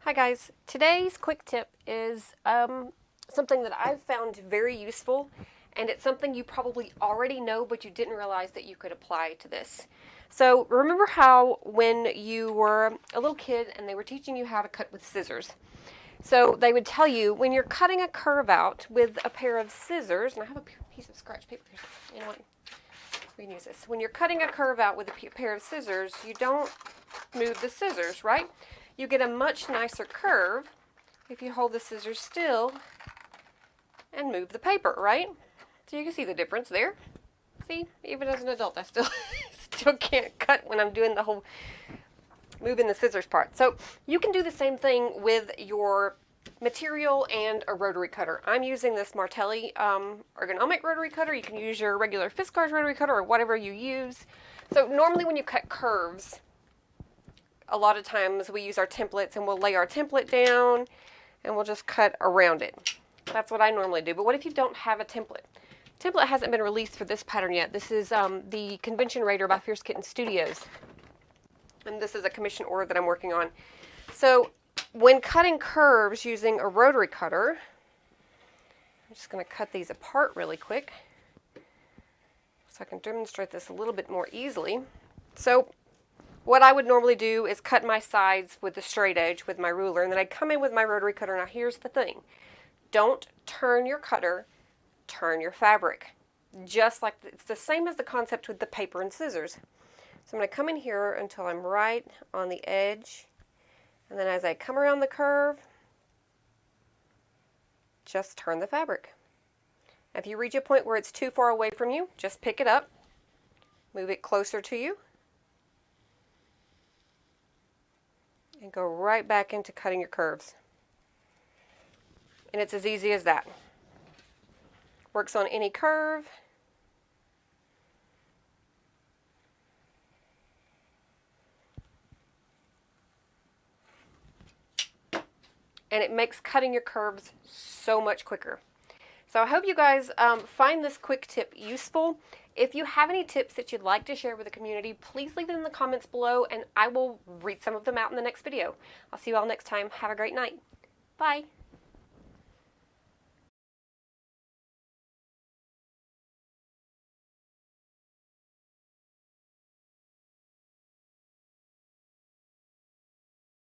Hi guys, today's quick tip is something that I've found very useful, and it's something you probably already know but you didn't realize that you could apply to this. So remember how when you were a little kid and they were teaching you how to cut with scissors. So they would tell you when you're cutting a curve out with a pair of scissors, and I have a piece of scratch paper here, you know what, we can use this. When you're cutting a curve out with a pair of scissors, you don't move the scissors, right? You get a much nicer curve if you hold the scissors still and move the paper, right? So you can see the difference there. See, even as an adult, I still can't cut when I'm doing the whole moving the scissors part. So you can do the same thing with your material and a rotary cutter. I'm using this Martelli Ergonomic rotary cutter. You can use your regular Fiskars rotary cutter or whatever you use. So normally when you cut curves, a lot of times we use our templates and we'll lay our template down and we'll just cut around it. That's what I normally do. But what if you don't have a template? Template hasn't been released for this pattern yet. This is the Convention Raider by Fierce Kitten Studios. And this is a commission order that I'm working on. So when cutting curves using a rotary cutter, I'm just going to cut these apart really quick so I can demonstrate this a little bit more easily. So what I would normally do is cut my sides with the straight edge with my ruler, and then I'd come in with my rotary cutter. Now here's the thing. Don't turn your cutter, turn your fabric. Just like, it's the same as the concept with the paper and scissors. So I'm going to come in here until I'm right on the edge, and then as I come around the curve, just turn the fabric. If you reach a point where it's too far away from you, just pick it up, move it closer to you, and go right back into cutting your curves. And it's as easy as that. Works on any curve. And it makes cutting your curves so much quicker. So I hope you guys find this quick tip useful. If you have any tips that you'd like to share with the community, please leave them in the comments below and I will read some of them out in the next video. I'll see you all next time. Have a great night. Bye.